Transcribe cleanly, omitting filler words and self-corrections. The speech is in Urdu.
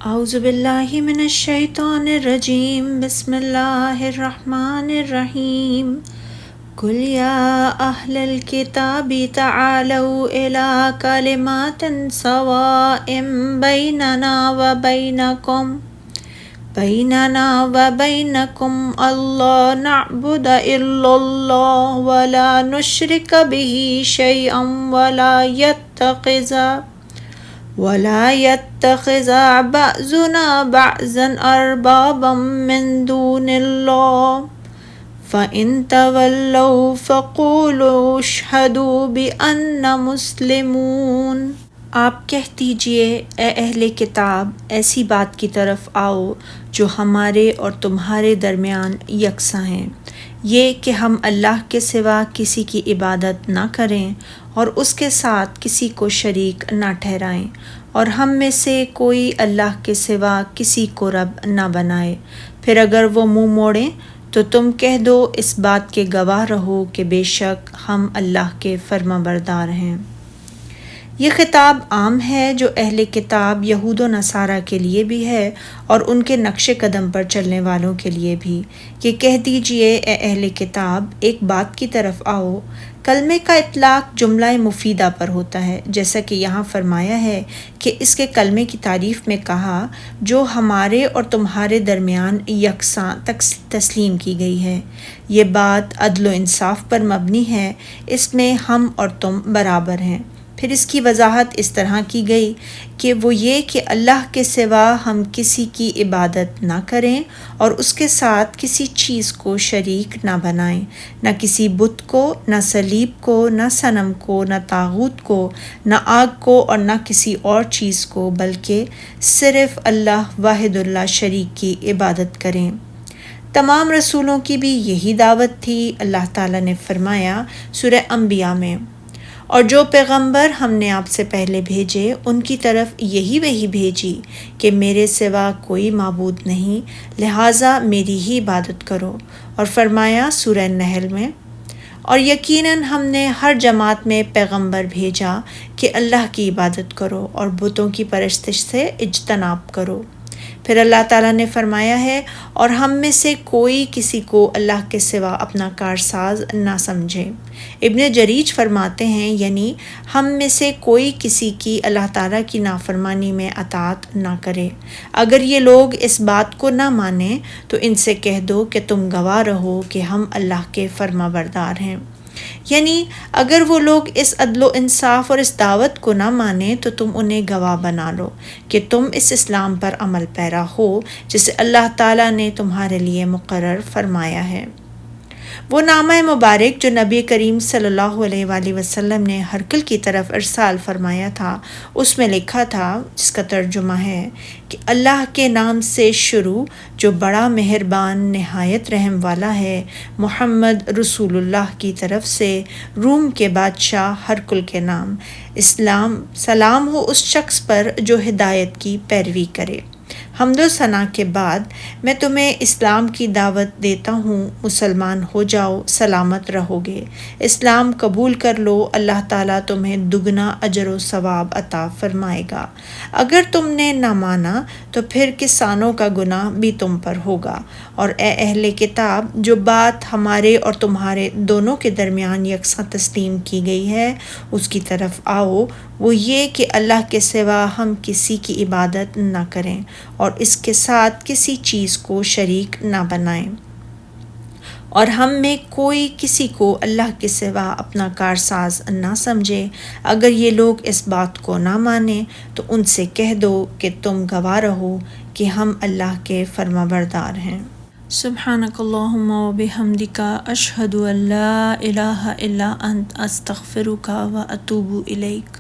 اعوذ باللہ من الشیطان الرجیم بسم اللہ الرحمن الرحیم قل یا اہل الکتاب تعالوا الی کلمات سواء بیننا وبینکم اللہ نعبد الا اللہ ولا نشرک به شیئا ولا يتخذ بعضنا بعضا اربابا من دون الله فإن تولوا فقولوا اشهدوا بأننا مسلمون۔ آپ کہہ دیجئے اے اہل کتاب، ایسی بات کی طرف آؤ جو ہمارے اور تمہارے درمیان یکساں ہیں، یہ کہ ہم اللہ کے سوا کسی کی عبادت نہ کریں اور اس کے ساتھ کسی کو شریک نہ ٹھہرائیں، اور ہم میں سے کوئی اللہ کے سوا کسی کو رب نہ بنائے۔ پھر اگر وہ منہ موڑیں تو تم کہہ دو اس بات کے گواہ رہو کہ بے شک ہم اللہ کے فرما بردار ہیں۔ یہ خطاب عام ہے جو اہل کتاب یہود و نصارہ کے لیے بھی ہے اور ان کے نقش قدم پر چلنے والوں کے لیے بھی۔ یہ کہہ دیجئے اے اہل کتاب، ایک بات کی طرف آؤ۔ کلمے کا اطلاق جملہ مفیدہ پر ہوتا ہے، جیسا کہ یہاں فرمایا ہے کہ اس کے کلمے کی تعریف میں کہا جو ہمارے اور تمہارے درمیان یکساں تسلیم کی گئی ہے۔ یہ بات عدل و انصاف پر مبنی ہے، اس میں ہم اور تم برابر ہیں۔ پھر اس کی وضاحت اس طرح کی گئی کہ وہ یہ کہ اللہ کے سوا ہم کسی کی عبادت نہ کریں اور اس کے ساتھ کسی چیز کو شریک نہ بنائیں، نہ کسی بت کو، نہ صلیب کو، نہ صنم کو، نہ طاغوت کو، نہ آگ کو اور نہ کسی اور چیز کو، بلکہ صرف اللہ واحد اللہ شریک کی عبادت کریں۔ تمام رسولوں کی بھی یہی دعوت تھی۔ اللہ تعالیٰ نے فرمایا سورہ انبیاء میں، اور جو پیغمبر ہم نے آپ سے پہلے بھیجے ان کی طرف یہی وحی بھیجی کہ میرے سوا کوئی معبود نہیں، لہٰذا میری ہی عبادت کرو۔ اور فرمایا سورہ نحل میں، اور یقیناً ہم نے ہر جماعت میں پیغمبر بھیجا کہ اللہ کی عبادت کرو اور بتوں کی پرستش سے اجتناب کرو۔ پھر اللہ تعالیٰ نے فرمایا ہے، اور ہم میں سے کوئی کسی کو اللہ کے سوا اپنا کارساز نہ سمجھے۔ ابن جریج فرماتے ہیں یعنی ہم میں سے کوئی کسی کی اللہ تعالیٰ کی نافرمانی میں اطاعت نہ کرے۔ اگر یہ لوگ اس بات کو نہ مانیں تو ان سے کہہ دو کہ تم گواہ رہو کہ ہم اللہ کے فرما بردار ہیں۔ یعنی اگر وہ لوگ اس عدل و انصاف اور اس دعوت کو نہ مانیں تو تم انہیں گواہ بنا لو کہ تم اس اسلام پر عمل پیرا ہو جسے اللہ تعالیٰ نے تمہارے لیے مقرر فرمایا ہے۔ وہ نامہ مبارک جو نبی کریم صلی اللہ علیہ وآلہ وسلم نے ہرقل کی طرف ارسال فرمایا تھا، اس میں لکھا تھا، جس کا ترجمہ ہے کہ اللہ کے نام سے شروع جو بڑا مہربان نہایت رحم والا ہے، محمد رسول اللہ کی طرف سے روم کے بادشاہ ہرقل کے نام، سلام ہو اس شخص پر جو ہدایت کی پیروی کرے۔ حمد و ثنا کے بعد میں تمہیں اسلام کی دعوت دیتا ہوں، مسلمان ہو جاؤ، سلامت رہو گے۔ اسلام قبول کر لو، اللہ تعالیٰ تمہیں دگنا اجر و ثواب عطا فرمائے گا۔ اگر تم نے نہ مانا تو پھر کسانوں کا گناہ بھی تم پر ہوگا۔ اور اے اہل کتاب، جو بات ہمارے اور تمہارے دونوں کے درمیان یکساں تسلیم کی گئی ہے اس کی طرف آؤ، وہ یہ کہ اللہ کے سوا ہم کسی کی عبادت نہ کریں اور اس کے ساتھ کسی چیز کو شریک نہ بنائیں، اور ہم میں کوئی کسی کو اللہ کے سوا اپنا کارساز نہ سمجھے۔ اگر یہ لوگ اس بات کو نہ مانیں تو ان سے کہہ دو کہ تم گواہ رہو کہ ہم اللہ کے فرما بردار ہیں۔ سبحانک اللہم و بحمدک، اشہد ان لا الہ الا انت، استغفرک و اتوب الیک۔